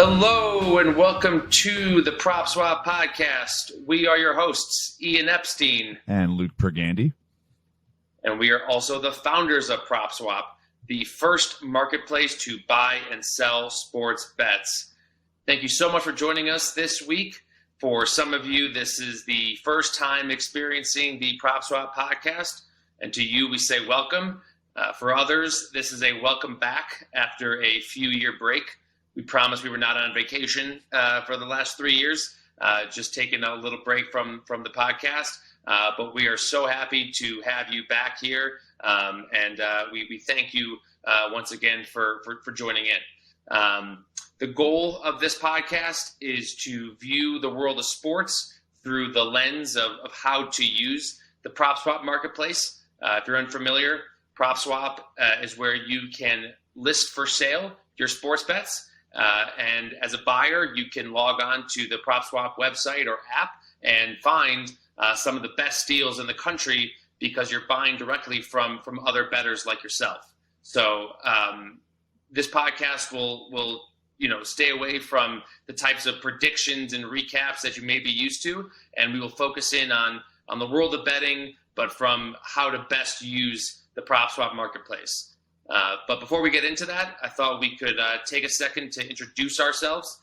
Hello and welcome to the PropSwap Podcast. We are your hosts, Ian Epstein and Luke Pergandy. And we are also the founders of PropSwap, the first marketplace to buy and sell sports bets. Thank you so much for joining us this week. For some of you, this is the first time experiencing the PropSwap Podcast. And to you, we say welcome. For others, this is a welcome back after a few-year break. We promised we were not on vacation for the last 3 years, just taking a little break from the podcast. But we are so happy to have you back here, and we thank you once again for joining in. The goal of this podcast is to view the world of sports through the lens of how to use the PropSwap Marketplace. If you're unfamiliar, PropSwap is where you can list for sale your sports bets. And as a buyer, you can log on to the PropSwap website or app and find some of the best deals in the country because you're buying directly from other bettors like yourself. So this podcast will stay away from the types of predictions and recaps that you may be used to, and we will focus in on the world of betting, but from how to best use the PropSwap Marketplace. But before we get into that, I thought we could take a second to introduce ourselves.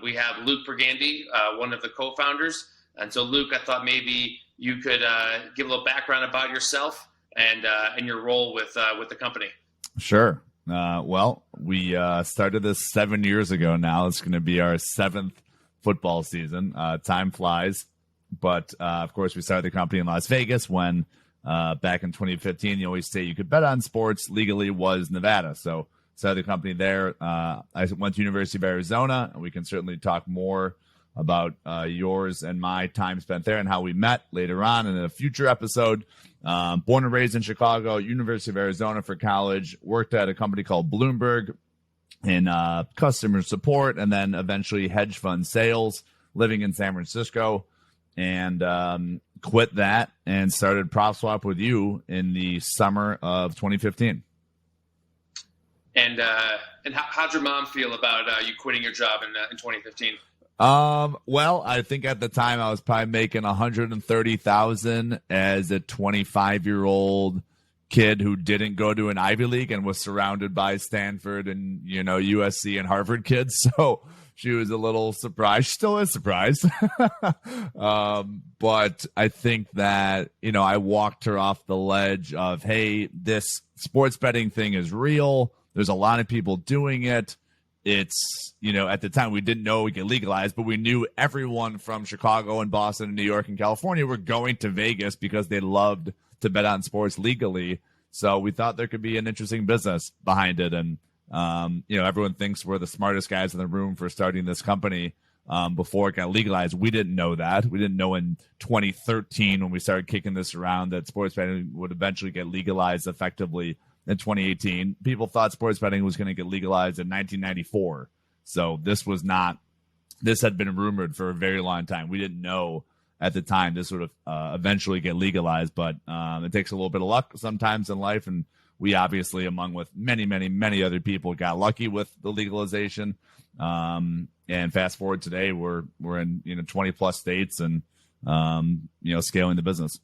We have Luke Pergandy, one of the co-founders. And so, Luke, I thought maybe you could give a little background about yourself and your role with the company. Sure. Well, we started this 7 years ago now. It's going to be our 7th football season. Time flies. But, of course, we started the company in Las Vegas when back in 2015, the only state you could bet on sports legally was Nevada. So started the company there. I went to University of Arizona, and we can certainly talk more about yours and my time spent there and how we met later on in a future episode. Born and raised in Chicago, University of Arizona for college, worked at a company called Bloomberg in customer support, and then eventually hedge fund sales, living in San Francisco. And quit that and started PropSwap with you in the summer of 2015. And how'd your mom feel about you quitting your job in 2015? Well, I think at the time I was probably making $130,000 as a 25-year-old kid who didn't go to an Ivy League and was surrounded by Stanford and USC and Harvard kids. So she was a little surprised. She still is surprised. But I think that, I walked her off the ledge of, hey, this sports betting thing is real. There's a lot of people doing it. It's, at the time we didn't know we could legalize, but we knew everyone from Chicago and Boston and New York and California were going to Vegas because they loved to bet on sports legally. So we thought there could be an interesting business behind it. And everyone thinks we're the smartest guys in the room for starting this company before it got legalized. We didn't know that. We didn't know in 2013 when we started kicking this around that sports betting would eventually get legalized effectively in 2018. People thought sports betting was going to get legalized in 1994. So this had been rumored for a very long time. We didn't know at the time this would eventually get legalized, but it takes a little bit of luck sometimes in life, and we obviously, among with many, many, many other people, got lucky with the legalization. And fast forward today, we're in 20 plus states and scaling the business.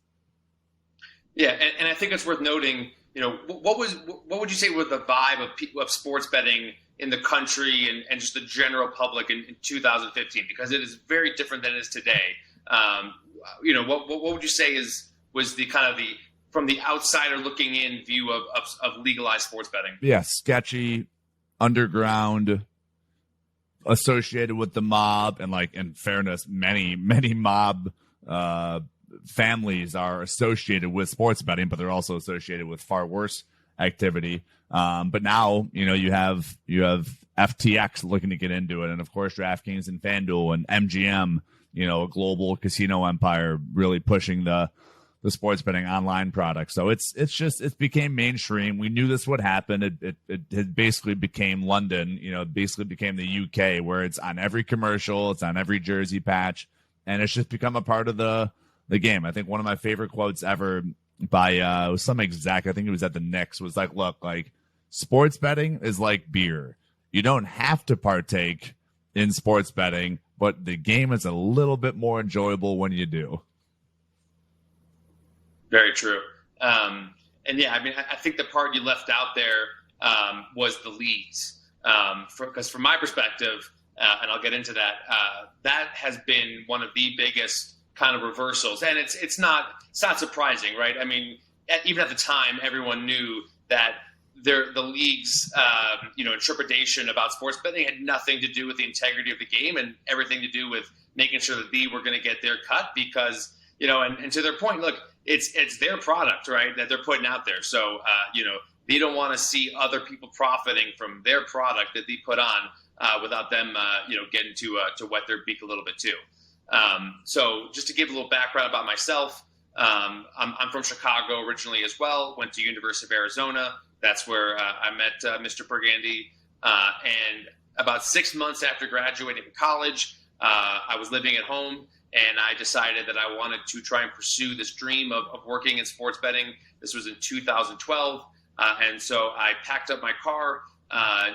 Yeah, and I think it's worth noting. What would you say was the vibe of sports betting in the country and just the general public in 2015? Because it is very different than it is today. What would you say was the kind of the from the outsider looking in view of legalized sports betting? Yeah, sketchy, underground, associated with the mob, and in fairness, many mob families are associated with sports betting, but they're also associated with far worse activity. But now, you have FTX looking to get into it, and of course DraftKings and FanDuel and MGM, a global casino empire really pushing the sports betting online product. So it's became mainstream. We knew this would happen. It basically became London, it basically became the UK, where it's on every commercial, it's on every jersey patch, and it's just become a part of the game. I think one of my favorite quotes ever by some exec, I think it was at the Knicks, was look, sports betting is like beer. You don't have to partake, in sports betting, but the game is a little bit more enjoyable when you do. Very true. And yeah, I mean, I think the part you left out there was the leagues. Because from my perspective, and I'll get into that, that has been one of the biggest kind of reversals. And it's not surprising, right? I mean, even at the time, everyone knew that the league's interpretation about sports betting had nothing to do with the integrity of the game and everything to do with making sure that they were going to get their cut because, and to their point, look, it's their product, right, that they're putting out there. So, they don't want to see other people profiting from their product that they put on without them, getting to wet their beak a little bit too. So just to give a little background about myself, I'm from Chicago originally as well, went to University of Arizona. That's where I met Mr. Burgandy. And about 6 months after graduating from college, I was living at home, and I decided that I wanted to try and pursue this dream of working in sports betting. This was in 2012. And so I packed up my car,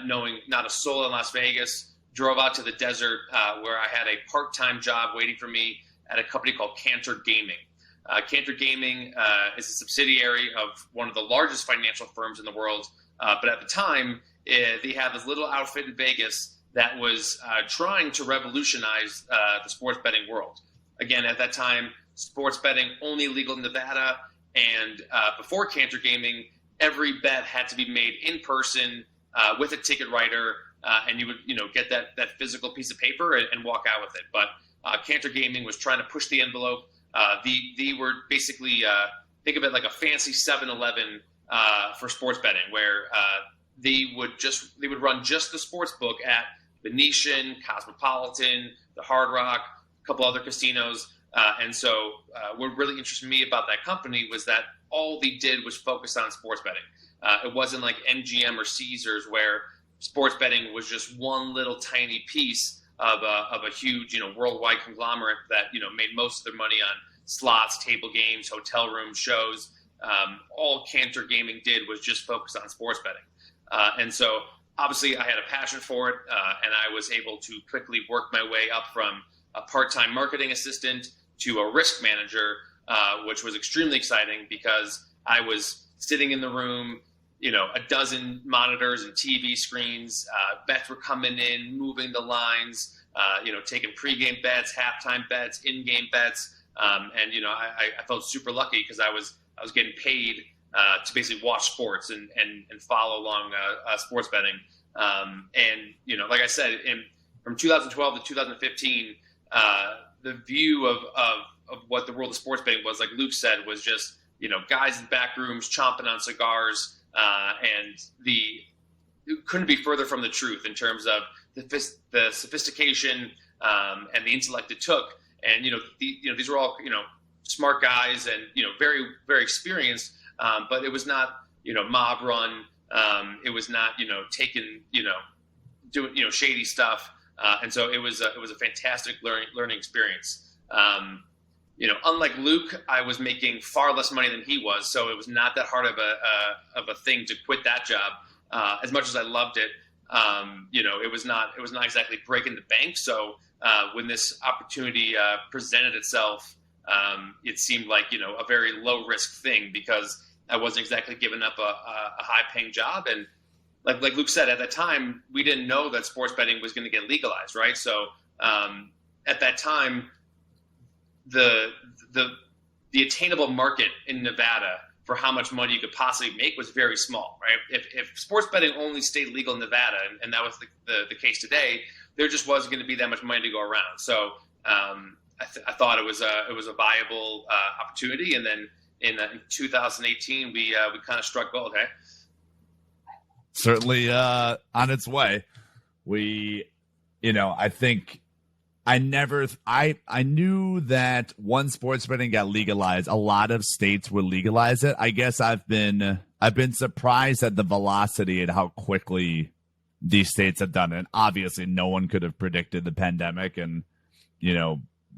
knowing not a soul in Las Vegas, drove out to the desert where I had a part-time job waiting for me at a company called Cantor Gaming. Cantor Gaming is a subsidiary of one of the largest financial firms in the world. But at the time, they had this little outfit in Vegas that was trying to revolutionize the sports betting world. Again, at that time, sports betting only legal in Nevada. And before Cantor Gaming, every bet had to be made in person with a ticket writer, and you would, get that physical piece of paper and walk out with it. But Cantor Gaming was trying to push the envelope. They were basically think of it like a fancy 7-Eleven for sports betting, where they would run just the sports book at Venetian, Cosmopolitan, the Hard Rock, a couple other casinos. And so what really interested me about that company was that all they did was focus on sports betting. It wasn't like MGM or Caesars, where sports betting was just one little tiny piece of a huge, worldwide conglomerate that, made most of their money on slots, table games, hotel rooms, shows. All Cantor Gaming did was just focus on sports betting. And so obviously I had a passion for it, and I was able to quickly work my way up from a part-time marketing assistant to a risk manager, which was extremely exciting because I was sitting in the room, a dozen monitors and TV screens. Bets were coming in, moving the lines, taking pregame bets, halftime bets, in-game bets. And, I felt super lucky because I was getting paid to basically watch sports and follow along sports betting. And, like I said, from 2012 to 2015, the view of what the world of sports betting was, like Luke said, was just, guys in back rooms chomping on cigars. And it couldn't be further from the truth in terms of the sophistication and the intellect it took. And, these were all, smart guys and, very, very experienced. But it was not, mob run. It was not, taking, doing, shady stuff. And so it was a fantastic learning experience. Unlike Luke, I was making far less money than he was, so it was not that hard of a thing to quit that job. As much as I loved it, it was not exactly breaking the bank. So when this opportunity presented itself, it seemed like a very low risk thing because I wasn't exactly giving up a high paying job. And like Luke said, at that time, we didn't know that sports betting was going to get legalized, right? So at that time, the attainable market in Nevada for how much money you could possibly make was very small, right? If sports betting only stayed legal in Nevada, and that was the case today, there just wasn't going to be that much money to go around. So I thought it was a viable opportunity, and then in 2018 we kind of struck gold. Hey, certainly on its way. I think. I knew that once sports betting got legalized, a lot of states would legalize it. I guess I've been surprised at the velocity and how quickly these states have done it. Obviously, no one could have predicted the pandemic, and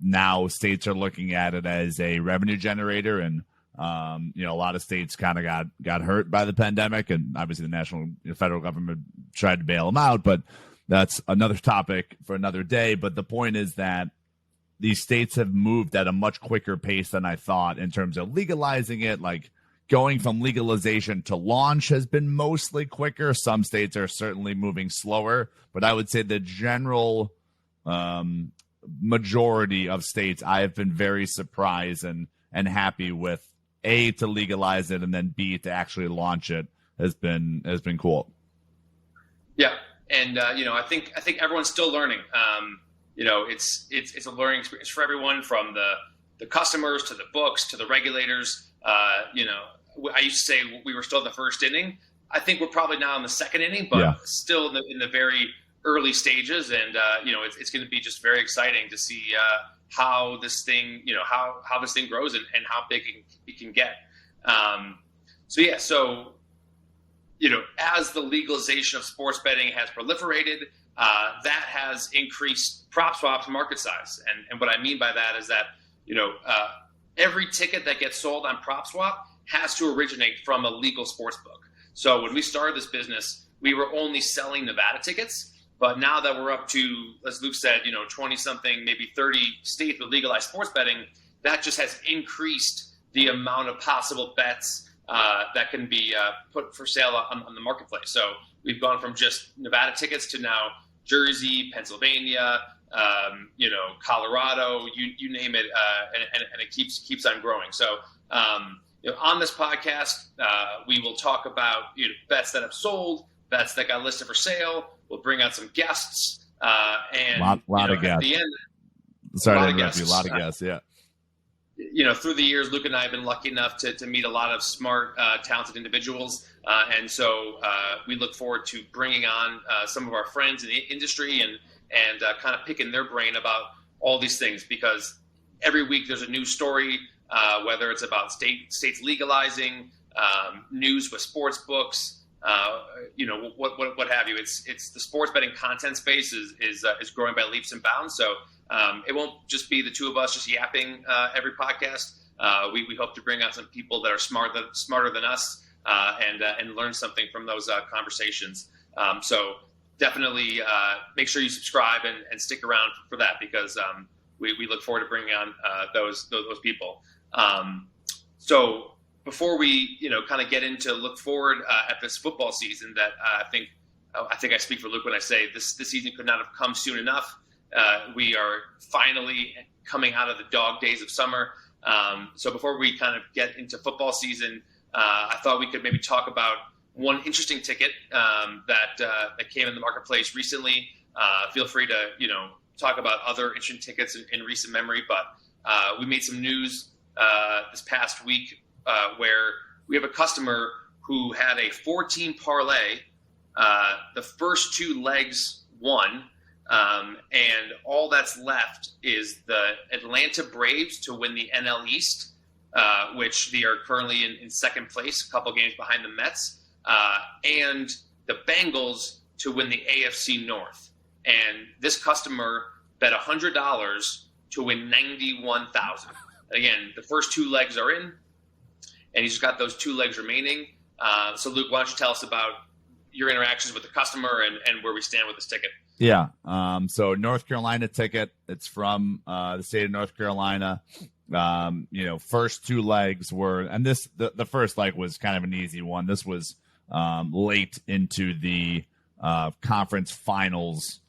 now states are looking at it as a revenue generator, and a lot of states kind of got hurt by the pandemic, and obviously the federal government tried to bail them out, but that's another topic for another day. But the point is that these states have moved at a much quicker pace than I thought in terms of legalizing it. Like going from legalization to launch has been mostly quicker. Some states are certainly moving slower, but I would say the general majority of states, I have been very surprised and happy with, A, to legalize it, and then B, to actually launch it has been cool. Yeah. And, I think everyone's still learning. It's a learning experience for everyone, from the customers to the books to the regulators. I used to say we were still in the first inning. I think we're probably now in the second inning, but still in the very early stages. And, it's going to be just very exciting to see how this thing, how this thing grows and how big it can get. As the legalization of sports betting has proliferated, that has increased PropSwap's market size. And what I mean by that is that, every ticket that gets sold on PropSwap has to originate from a legal sports book. So when we started this business, we were only selling Nevada tickets. But now that we're up to, as Luke said, 20-something, maybe 30 states with legalized sports betting, that just has increased the amount of possible bets that can be put for sale on the marketplace. So we've gone from just Nevada tickets to now Jersey, Pennsylvania, Colorado, you name it, and it keeps on growing. So on this podcast, we will talk about bets that have sold, bets that got listed for sale. We'll bring out some guests, and lot of guests. At the end, sorry to interrupt you. A lot of guests, yeah. Through the years, Luke and I have been lucky enough to meet a lot of smart, talented individuals. And so we look forward to bringing on some of our friends in the industry and kind of picking their brain about all these things, because every week there's a new story, whether it's about states legalizing, news with sports books, what have you. It's the sports betting content space is growing by leaps and bounds. So it won't just be the two of us just yapping every podcast. We hope to bring out some people that are smarter than us and learn something from those conversations. So definitely make sure you subscribe and stick around for that, because we look forward to bringing on those people. So before we kind of get into look forward at this football season, that I think I speak for Luke when I say this season could not have come soon enough. We are finally coming out of the dog days of summer. So before we kind of get into football season, I thought we could maybe talk about one interesting ticket that came in the marketplace recently. Feel free to talk about other interesting tickets in recent memory, but we made some news this past week where we have a customer who had a 14 parlay. The first two legs won. And all that's left is the Atlanta Braves to win the NL East, which they are currently in second place, a couple games behind the Mets, and the Bengals to win the AFC North. And this customer bet $100 to win $91,000. Again, the first two legs are in, and he's got those two legs remaining. So Luke, why don't you tell us about your interactions with the customer and where we stand with this ticket? Yeah. So North Carolina ticket. It's from the state of North Carolina. First two legs were, and the first leg was kind of an easy one. This was late into the conference finals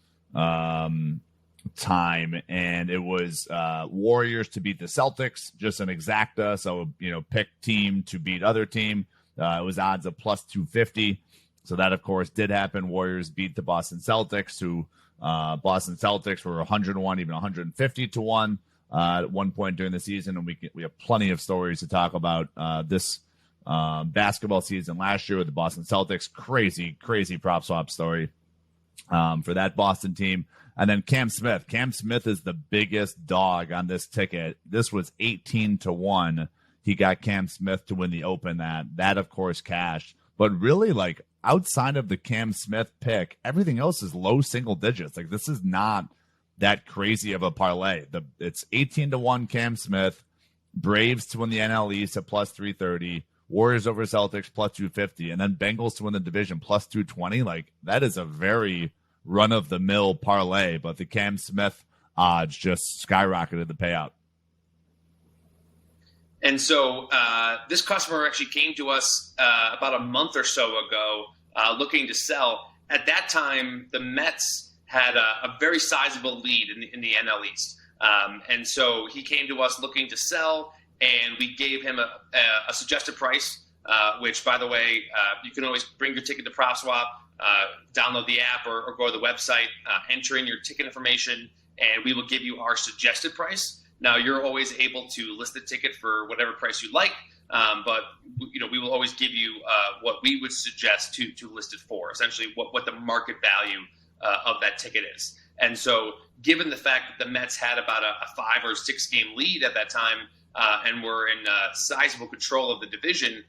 time, and it was Warriors to beat the Celtics, just an exacta. So pick team to beat other team. It was odds of plus 250. So that, of course, did happen. Warriors beat the Boston Celtics, who Boston Celtics were 101, even 150 to 1 at one point during the season. And we have plenty of stories to talk about this basketball season last year with the Boston Celtics. Crazy PropSwap story for that Boston team. And then Cam Smith. Cam Smith is the biggest dog on this ticket. This was 18 to 1. He got Cam Smith to win the Open. That of course cashed. But really, like, outside of the Cam Smith pick, everything else is low single digits. Like, this is not that crazy of a parlay. It's 18 to 1 Cam Smith, Braves to win the NL East at plus 330, Warriors over Celtics plus 250, and then Bengals to win the division plus 220. Like, that is a very run-of-the-mill parlay, but the Cam Smith odds just skyrocketed the payout. And so this customer actually came to us about a month or so ago looking to sell. At that time, the Mets had a very sizable lead in the NL East. And so he came to us looking to sell, and we gave him a suggested price, which, by the way, you can always bring your ticket to PropSwap, download the app or go to the website, enter in your ticket information, and we will give you our suggested price. Now, you're always able to list the ticket for whatever price you like, but we will always give you what we would suggest to list it for, essentially what the market value of that ticket is. And so given the fact that the Mets had about a 5 or 6 game lead at that time and were in sizable control of the division,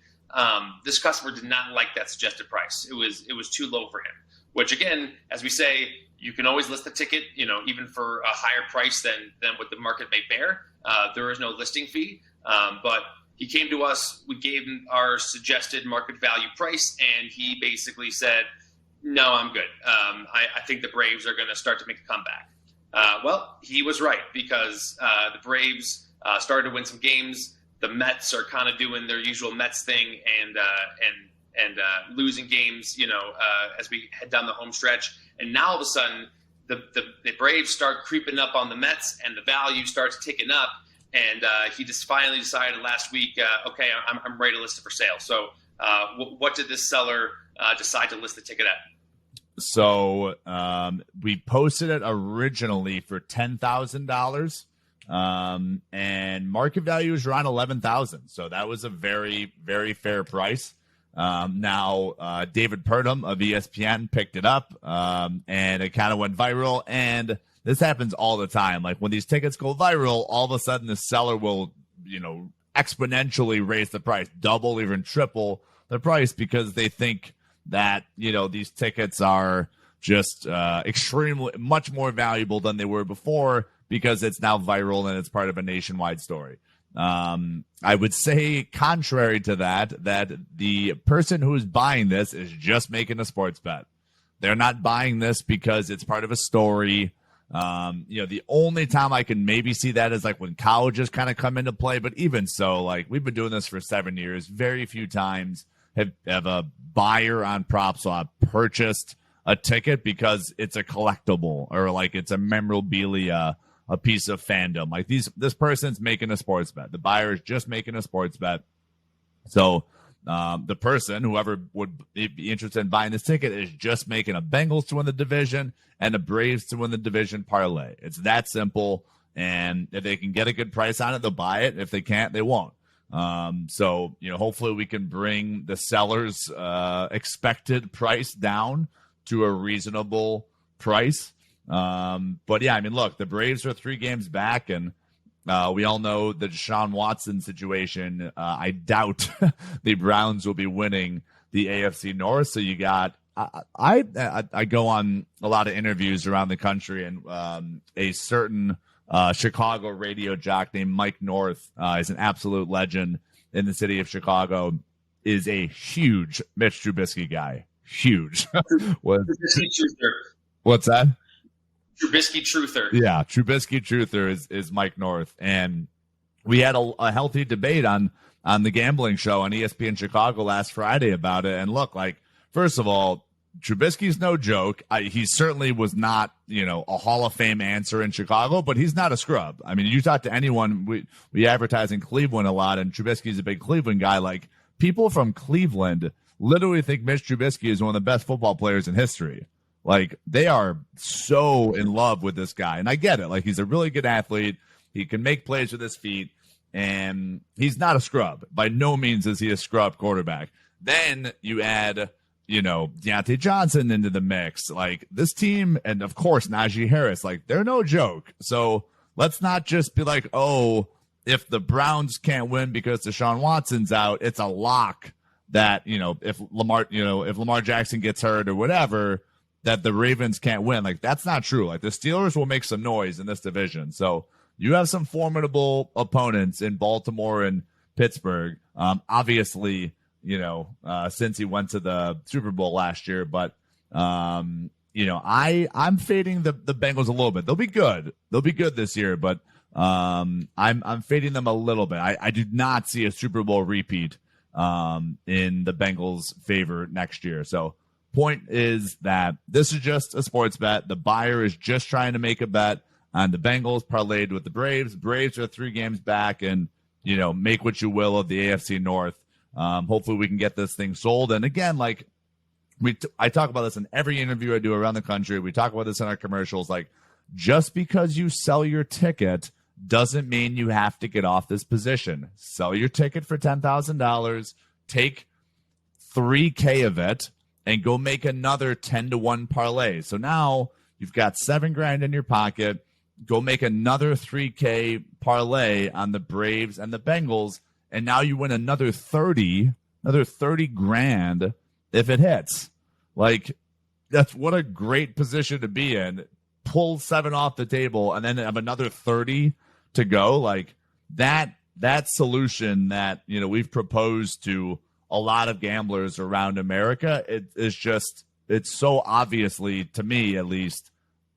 this customer did not like that suggested price. It was too low for him, which, again, as we say, you can always list the ticket, even for a higher price than what the market may bear. There is no listing fee, but he came to us, we gave him our suggested market value price, and he basically said, no, I'm good. I think the Braves are going to start to make a comeback. Well, he was right, because the Braves started to win some games. The Mets are kind of doing their usual Mets thing and losing games, as we head down the home stretch. And now all of a sudden, the Braves start creeping up on the Mets, and the value starts ticking up. And he just finally decided last week, okay, I'm ready to list it for sale. So what did this seller decide to list the ticket at? So we posted it originally for $10,000, and market value is around $11,000. So that was a very, very fair price. Now, David Purdom of ESPN picked it up, and it kind of went viral. And this happens all the time. Like when these tickets go viral, all of a sudden the seller will, exponentially raise the price, double, even triple the price, because they think that, these tickets are just extremely much more valuable than they were before, because it's now viral and it's part of a nationwide story. I would say, contrary to that the person who is buying this is just making a sports bet. They're not buying this because it's part of a story. The only time I can maybe see that is like when colleges kind of come into play. But even so, like, we've been doing this for 7 years. Very few times have a buyer on PropSwap purchased a ticket because it's a collectible or like it's a memorabilia, a piece of fandom. Like this person's making a sports bet. The buyer is just making a sports bet. So the person, whoever would be interested in buying this ticket, is just making a Bengals to win the division and a Braves to win the division parlay. It's that simple. And if they can get a good price on it, they'll buy it. If they can't, they won't. So hopefully we can bring the seller's expected price down to a reasonable price. But yeah, look, the Braves are 3 games back, and we all know the Deshaun Watson situation. I doubt the Browns will be winning the AFC North. So you got, I go on a lot of interviews around the country, and a certain Chicago radio jock named Mike North is an absolute legend in the city of Chicago, is a huge Mitch Trubisky guy. Huge. What's that? Trubisky truther. Yeah, Trubisky truther is Mike North. And we had a healthy debate on the gambling show on ESPN Chicago last Friday about it. And look, like, first of all, Trubisky's no joke. He certainly was not, a Hall of Fame answer in Chicago, but he's not a scrub. You talk to anyone, we advertise in Cleveland a lot, and Trubisky's a big Cleveland guy. Like, people from Cleveland literally think Mitch Trubisky is one of the best football players in history. Like, they are so in love with this guy. And I get it. Like, he's a really good athlete. He can make plays with his feet, and he's not a scrub. By no means is he a scrub quarterback. Then you add, Deontay Johnson into the mix. Like, this team, and of course, Najee Harris, like, they're no joke. So let's not just be like, oh, if the Browns can't win because Deshaun Watson's out, it's a lock that, if Lamar Jackson gets hurt or whatever, that the Ravens can't win. Like, that's not true. Like, the Steelers will make some noise in this division. So you have some formidable opponents in Baltimore and Pittsburgh. Obviously, since he went to the Super Bowl last year, but I'm fading the Bengals a little bit. They'll be good. They'll be good this year, but I'm fading them a little bit. I do not see a Super Bowl repeat in the Bengals' favor next year. So point is that this is just a sports bet. The buyer is just trying to make a bet on the Bengals parlayed with the Braves. Braves are 3 games back, and make what you will of the AFC North. Hopefully we can get this thing sold. And again, like I talk about this in every interview I do around the country. We talk about this in our commercials. Like, just because you sell your ticket doesn't mean you have to get off this position. Sell your ticket for $10,000, take $3K of it, and go make another 10-1 parlay. So now you've got $7,000 in your pocket. Go make another $3K parlay on the Braves and the Bengals, and now you win another $30,000 if it hits. Like, that's what a great position to be in. Pull 7 off the table and then have another 30 to go. Like that solution that we've proposed to a lot of gamblers around America, it's so obviously, to me at least,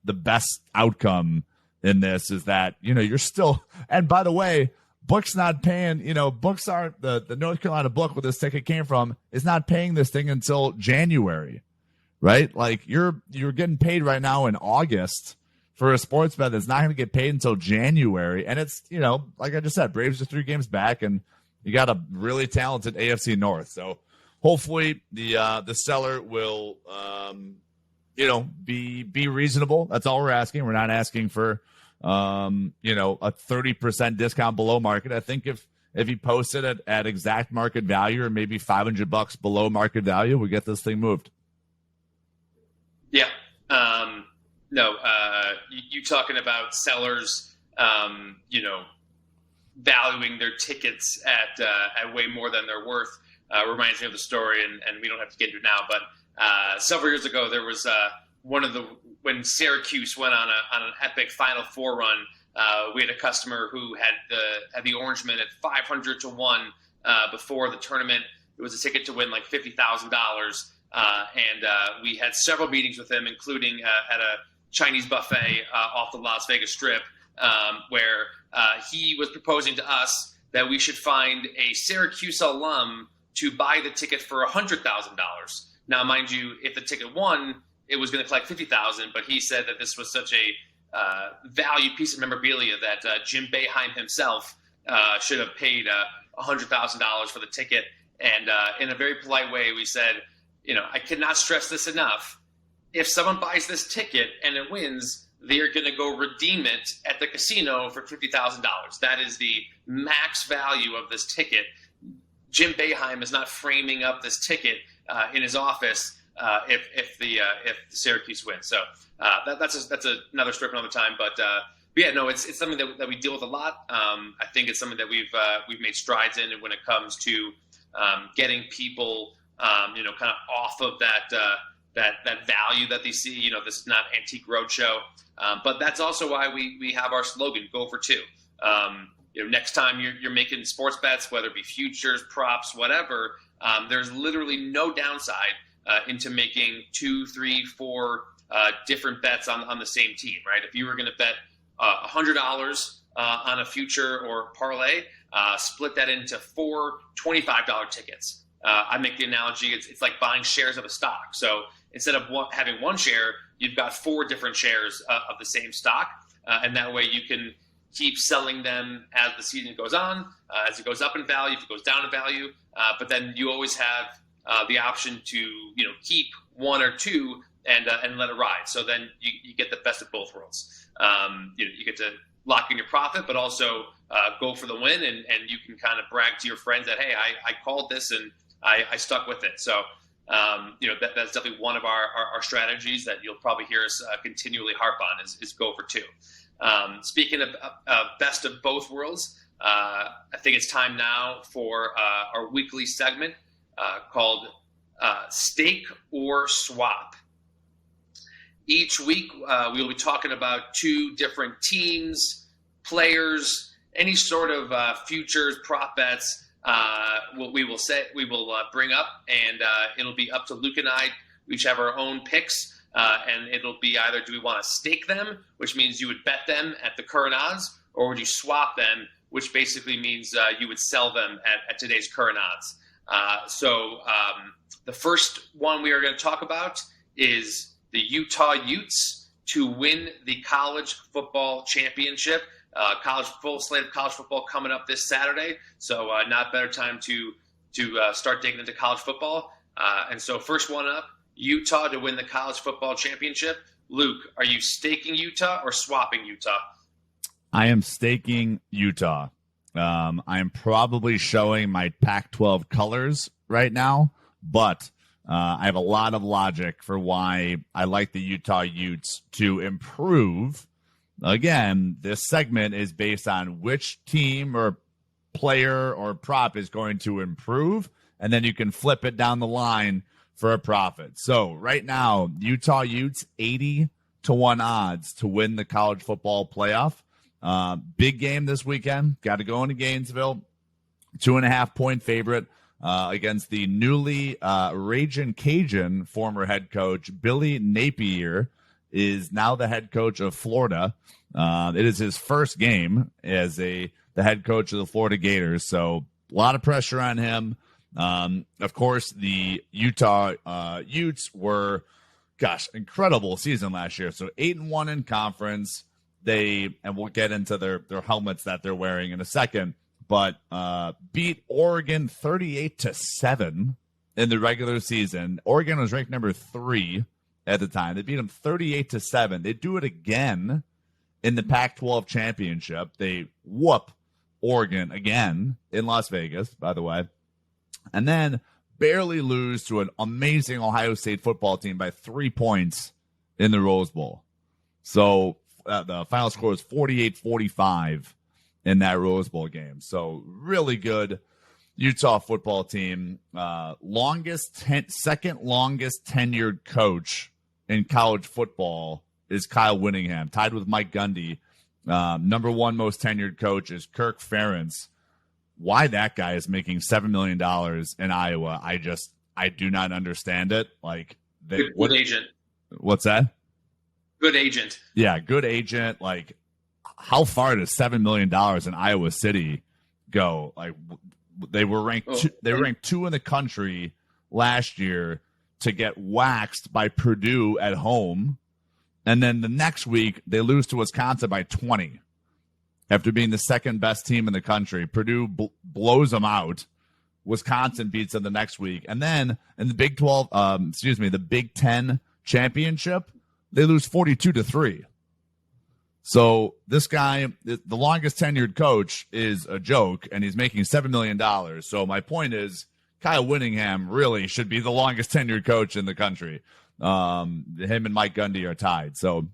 the best outcome in this is that you're still, and by the way, Book's not paying, Books are the North Carolina book where this ticket came from is not paying this thing until January, right? Like you're getting paid right now in August for a sports bet that's not going to get paid until January. And it's, like I just said, Braves are 3 games back, and you got a really talented AFC North. So hopefully the seller will, be reasonable. That's all we're asking. We're not asking for, a 30% discount below market. I think if he posted it at exact market value or maybe $500 below market value, we get this thing moved. Yeah. No, you talking about sellers, valuing their tickets at way more than they're worth reminds me of the story, and we don't have to get into it now, but several years ago there was when Syracuse went on an epic Final Four run. We had a customer who had the Orange Men at 500 to 1 before the tournament. It was a ticket to win like $50,000. And we had several meetings with him, including at a Chinese buffet off the Las Vegas Strip, where he was proposing to us that we should find a Syracuse alum to buy the ticket for $100,000. Now, mind you, if the ticket won, it was going to collect $50,000. But he said that this was such a value piece of memorabilia that Jim Boeheim himself should have paid $100,000 for the ticket. And in a very polite way, we said, I cannot stress this enough. If someone buys this ticket and it wins, they're going to go redeem it at the casino for $50,000. That is the max value of this ticket. Jim Boeheim is not framing up this ticket in his office if the Syracuse wins. So that's another story for another time. But yeah, no, it's something that we deal with a lot. I think it's something that we've made strides in when it comes to getting people kind of off of that value that they see. This is not Antique Roadshow, but that's also why we have our slogan, "Go for 2." Next time you're making sports bets, whether it be futures, props, whatever, there's literally no downside into making 2, 3, 4 different bets on the same team, right? If you were going to bet $100 on a future or parlay, split that into 4 $25 tickets. I make the analogy, it's like buying shares of a stock. So instead of having one share, you've got 4 different shares of the same stock. And that way you can keep selling them as the season goes on, as it goes up in value, if it goes down in value. But then you always have the option to keep 1 or 2 and let it ride. So then you get the best of both worlds. You get to lock in your profit, but also go for the win, and you can kind of brag to your friends that, hey, I called this and I stuck with it. So that's definitely one of our strategies that you'll probably hear us continually harp on is go for 2. Speaking of best of both worlds, I think it's time now for our weekly segment called Stake or Swap. Each week, we'll be talking about 2 different teams, players, any sort of futures, prop bets. We will bring up, and it'll be up to Luke and I. We each have our own picks And it'll be either do we want to stake them, which means you would bet them at the current odds, or would you swap them, which basically means you would sell them at today's current odds. So the first one we are going to talk about is the Utah Utes to win the college football championship. Full slate of college football coming up this Saturday. So not better time to start digging into college football. And so first one up, Utah to win the college football championship. Luke, are you staking Utah or swapping Utah? I am staking Utah. I am probably showing my Pac-12 colors right now, but I have a lot of logic for why I like the Utah Utes to improve. Again, this segment is based on which team or player or prop is going to improve, and then you can flip it down the line for a profit. So right now, Utah Utes 80-1 odds to win the college football playoff. Big game this weekend. Got to go into Gainesville. 2.5-point favorite against the newly Ragin' Cajun former head coach Billy Napier. Is now the head coach of Florida. It is his first game as the head coach of the Florida Gators, so a lot of pressure on him. Of course, the Utah Utes were, incredible season last year. So 8-1 in conference. And we'll get into their helmets that they're wearing in a second, but beat Oregon 38-7 in the regular season. Oregon was ranked number 3 at the time. They beat them 38-7. They do it again in the Pac-12 championship. They whoop Oregon again in Las Vegas, by the way, and then barely lose to an amazing Ohio State football team by 3 points in the Rose Bowl. So the final score is 48-45 in that Rose Bowl game. So really good Utah football team. Second longest tenured coach in college football is Kyle Whittingham, tied with Mike Gundy. Number 1 most tenured coach is Kirk Ferentz. Why that guy is making $7 million in Iowa, I do not understand it. Like, good agent. What's that? Good agent. Yeah, good agent. Like, how far does $7 million in Iowa City go? Like, they were ranked. They were ranked 2 in the country last year to get waxed by Purdue at home, and then the next week they lose to Wisconsin by 20 after being the second best team in the country. Purdue blows them out. Wisconsin beats them the next week, and then in the the Big Ten championship, they lose 42-3. So this guy, the longest tenured coach, is a joke, and he's making $7 million. So my point is, Kyle Whittingham really should be the longest tenured coach in the country. Him and Mike Gundy are tied. So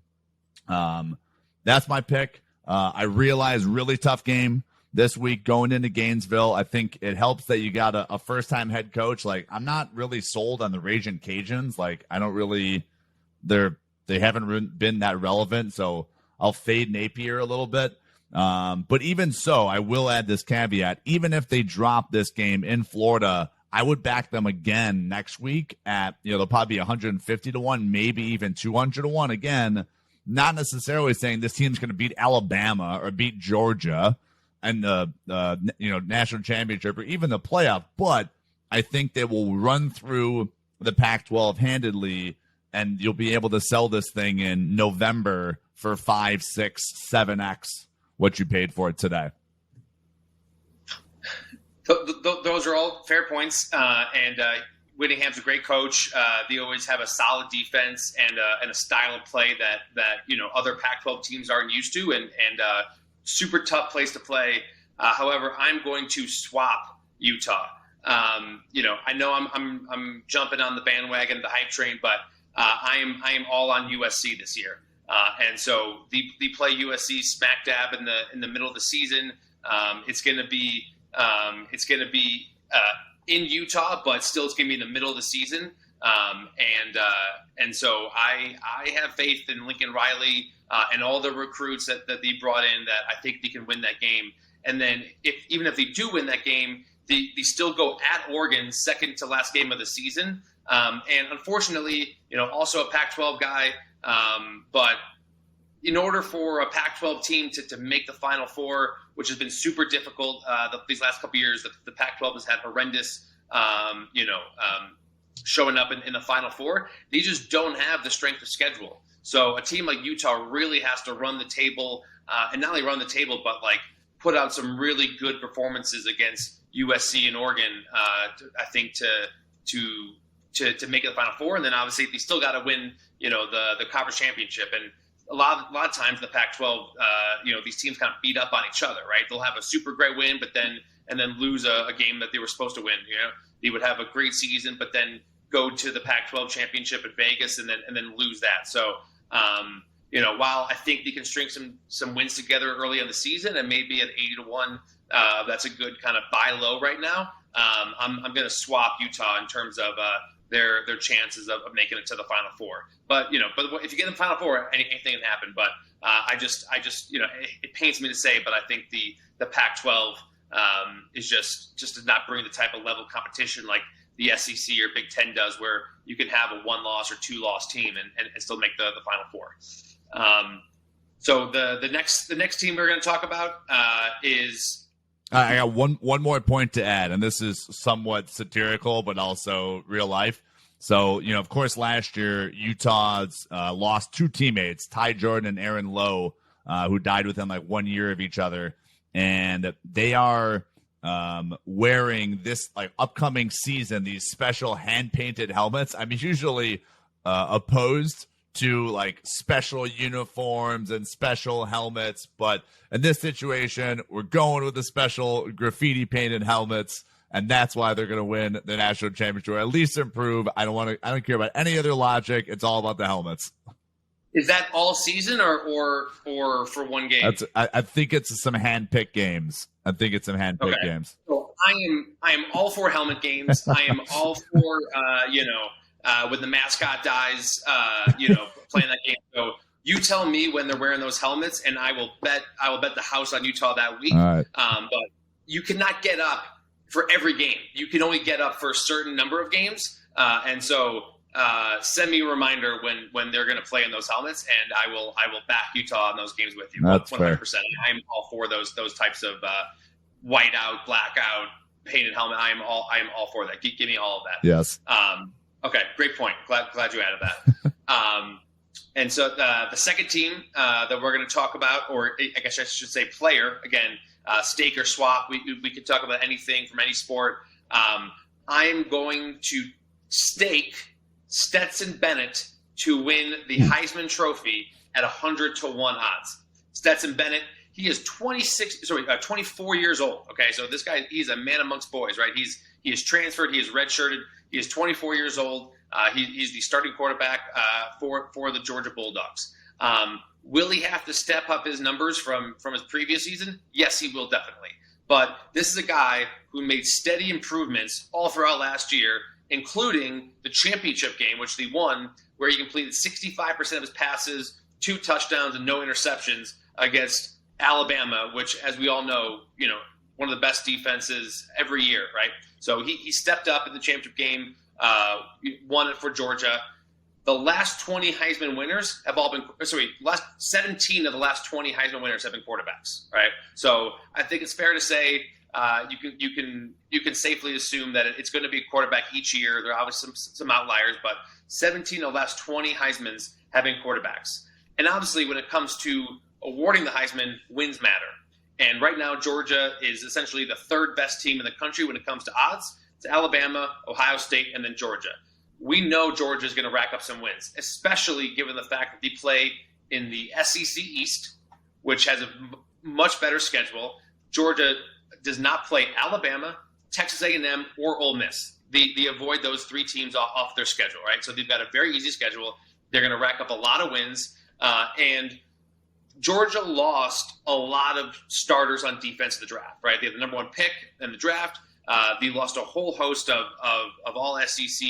that's my pick. I realize really tough game this week going into Gainesville. I think it helps that you got a first-time head coach. Like, I'm not really sold on the Ragin' Cajuns. Like, I don't really – they haven't been that relevant, so I'll fade Napier a little bit. But even so, I will add this caveat. Even if they drop this game in Florida, I would back them again next week at, they'll probably be 150-1, maybe even 200-1. Again, not necessarily saying this team's going to beat Alabama or beat Georgia and the national championship or even the playoff, but I think they will run through the Pac-12 handedly, and you'll be able to sell this thing in November for 5, 6, 7x what you paid for it today. Those are all fair points, and Whittingham's a great coach. They always have a solid defense and a style of play that other Pac-12 teams aren't used to, and super tough place to play. However, I'm going to swap Utah. I know I'm jumping on the bandwagon, the hype train, but I am all on USC this year, and so they play USC smack dab in the middle of the season. It's going to be in Utah, but still it's going to be in the middle of the season. And so I have faith in Lincoln Riley and all the recruits that they brought in, that I think they can win that game. And then even if they do win that game, they still go at Oregon, second to last game of the season. And unfortunately, also a Pac-12 guy. But in order for a Pac-12 team to make the Final Four, which has been super difficult these last couple of years, the Pac-12 has had horrendous, showing up in the Final Four. They just don't have the strength of schedule. So a team like Utah really has to run the table, and not only run the table, but like put out some really good performances against USC and Oregon. I think to make it the Final Four, and then obviously they still got to win, the conference championship. And a lot of times the Pac-12, these teams kind of beat up on each other, right? They'll have a super great win, but then lose a game that they were supposed to win. They would have a great season, but then go to the Pac-12 championship at Vegas and then lose that. So, while I think they can string some wins together early in the season and maybe at 80-1, that's a good kind of buy low right now. I'm going to swap Utah in terms of their chances of making it to the Final Four. But if you get in the Final Four, anything can happen. But I just it pains me to say, but I think the Pac-12 is just does not bring the type of level of competition like the SEC or Big Ten does, where you can have a 1-loss or 2-loss team and still make the Final Four. So the next team we're going to talk about is. I got one more point to add, and this is somewhat satirical, but also real life. So, of course, last year, Utah's lost 2 teammates, Ty Jordan and Aaron Lowe, who died within like 1 year of each other. And they are wearing this like upcoming season, these special hand-painted helmets. I'm usually opposed to like special uniforms and special helmets, but in this situation, we're going with the special graffiti painted helmets, and that's why they're going to win the national championship, or at least improve. I don't care about any other logic. It's all about the helmets. Is that all season or for one game? I think it's some hand-picked games. Games. So I am all for helmet games. I am all for when the mascot dies, playing that game. So you tell me when they're wearing those helmets, and I will bet the house on Utah that week. All right. But you cannot get up for every game. You can only get up for a certain number of games. And so send me a reminder when they're going to play in those helmets, and I will back Utah in those games with you. That's 100%. I'm all for those types of white out, black out, painted helmet. I am all for that. Give me all of that. Yes. Okay, great point. Glad you added that. And so the second team that we're going to talk about, or I guess I should say player, again, stake or swap. We could talk about anything from any sport. I'm going to stake Stetson Bennett to win the Heisman Trophy at 100-1 odds. Stetson Bennett, he is 24 years old. Okay, so this guy, he's a man amongst boys, right? He is transferred. He is redshirted. He is 24 years old. He's the starting quarterback for the Georgia Bulldogs. Will he have to step up his numbers from his previous season? Yes, he will, definitely. But this is a guy who made steady improvements all throughout last year, including the championship game, which they won, where he completed 65% of his passes, 2 touchdowns, and no interceptions against Alabama, which, as we all know, one of the best defenses every year, right? So he stepped up in the championship game, won it for Georgia. The last 20 Heisman winners have all been last 17 of the last 20 Heisman winners have been quarterbacks, right? So I think it's fair to say you can safely assume that it's going to be a quarterback each year. There are obviously some outliers, but 17 of the last 20 Heismans have been quarterbacks. And obviously, when it comes to awarding the Heisman, wins matter. And right now, Georgia is essentially the 3rd best team in the country when it comes to odds. It's Alabama, Ohio State, and then Georgia. We know Georgia is going to rack up some wins, especially given the fact that they play in the SEC East, which has a much better schedule. Georgia does not play Alabama, Texas A&M, or Ole Miss. They avoid those 3 teams off their schedule, right? So they've got a very easy schedule. They're going to rack up a lot of wins. And Georgia lost a lot of starters on defense in the draft, right? They had the number 1 pick in the draft. They lost a whole host of all SEC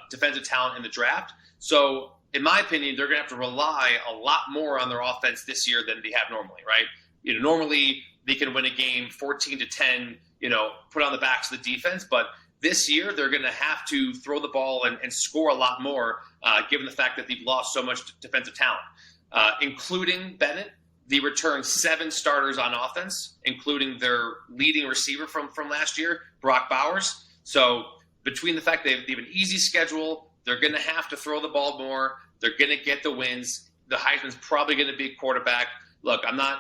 defensive talent in the draft. So, in my opinion, they're going to have to rely a lot more on their offense this year than they have normally, right? Normally they can win a game 14-10, put on the backs of the defense, but this year they're going to have to throw the ball and score a lot more, given the fact that they've lost so much defensive talent, including Bennett. They returned 7 starters on offense, including their leading receiver from last year, Brock Bowers. So between the fact they have an easy schedule, they're going to have to throw the ball more. They're going to get the wins. The Heisman's probably going to be a quarterback. Look, I'm not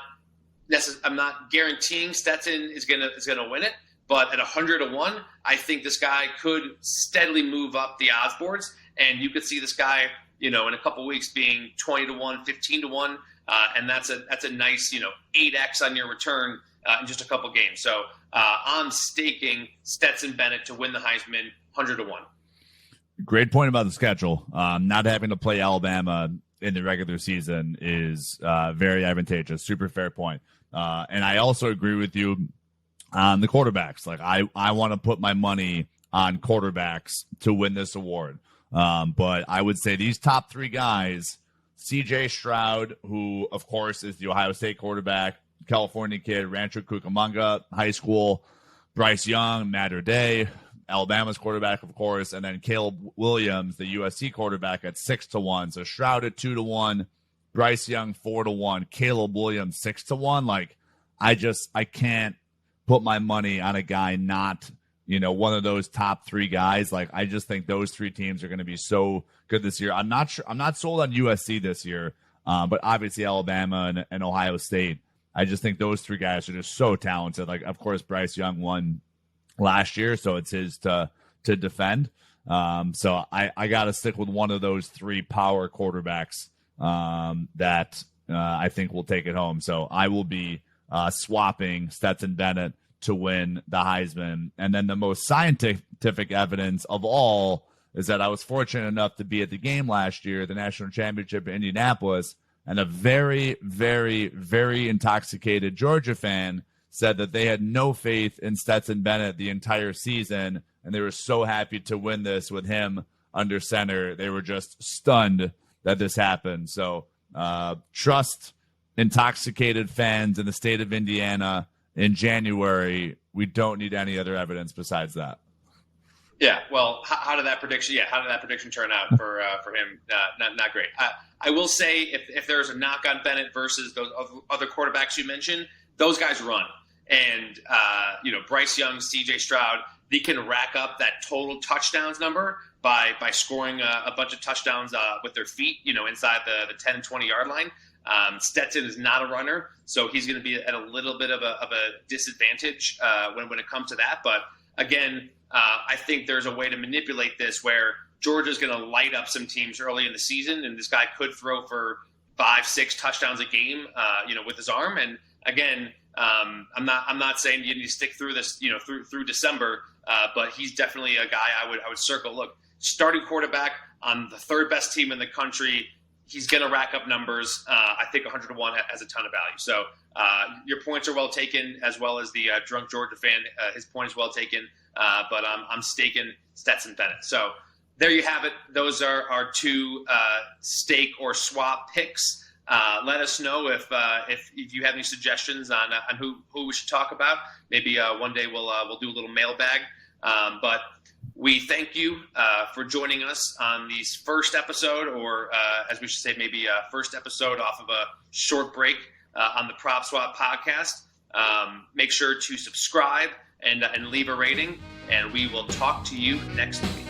guaranteeing Stetson is going to win it, but at 100-1, I think this guy could steadily move up the odds boards, and you could see this guy, in a couple weeks being 20-1, 15-1. And that's a nice, 8x on your return in just a couple games. So I'm staking Stetson Bennett to win the Heisman 100-1. Great point about the schedule. Not having to play Alabama in the regular season is very advantageous. Super fair point. And I also agree with you on the quarterbacks. Like I want to put my money on quarterbacks to win this award. But I would say these top 3 guys, C.J. Stroud, who, of course, is the Ohio State quarterback, California kid, Rancho Cucamonga High School, Bryce Young, Mater Dei, Alabama's quarterback, of course, and then Caleb Williams, the USC quarterback, at 6-1. So Stroud at 2-1, Bryce Young 4-1, Caleb Williams 6-1. Like, I can't put my money on a guy not one of those top 3 guys. Like, I just think those 3 teams are going to be so good this year. I'm not sold on USC this year, but obviously Alabama and Ohio State. I just think those 3 guys are just so talented. Like, of course, Bryce Young won last year, so it's his to defend. So I got to stick with one of those 3 power quarterbacks that I think will take it home. So I will be swapping Stetson Bennett to win the Heisman. And then the most scientific evidence of all is that I was fortunate enough to be at the game last year, the national championship in Indianapolis, and a very, very, very intoxicated Georgia fan said that they had no faith in Stetson Bennett the entire season, and they were so happy to win this with him under center. They were just stunned that this happened. So trust intoxicated fans in the state of Indiana in January. We don't need any other evidence besides that. Yeah, well, how did that prediction turn out for him? Not great. I will say if there's a knock on Bennett versus those other quarterbacks you mentioned, those guys run. And, Bryce Young, C.J. Stroud, they can rack up that total touchdowns number by scoring a bunch of touchdowns with their feet, inside the 10 and 20-yard line. Stetson is not a runner, so he's going to be at a little bit of a disadvantage when it comes to that. But again, I think there's a way to manipulate this where Georgia's going to light up some teams early in the season, and this guy could throw for 5-6 touchdowns a game, with his arm. And again, I'm not saying you need to stick through this, through December, but he's definitely a guy I would circle. Look, starting quarterback on the 3rd best team in the country. He's going to rack up numbers. I think 100-1 has a ton of value. So your points are well taken, as well as the drunk Georgia fan. His point is well taken, but I'm staking Stetson Bennett. So there you have it. Those are our 2 stake or swap picks. Let us know if you have any suggestions on who we should talk about. Maybe one day we'll do a little mailbag. But we thank you for joining us on this first episode, or as we should say, maybe first episode off of a short break on the PropSwap Podcast. Make sure to subscribe and leave a rating, and we will talk to you next week.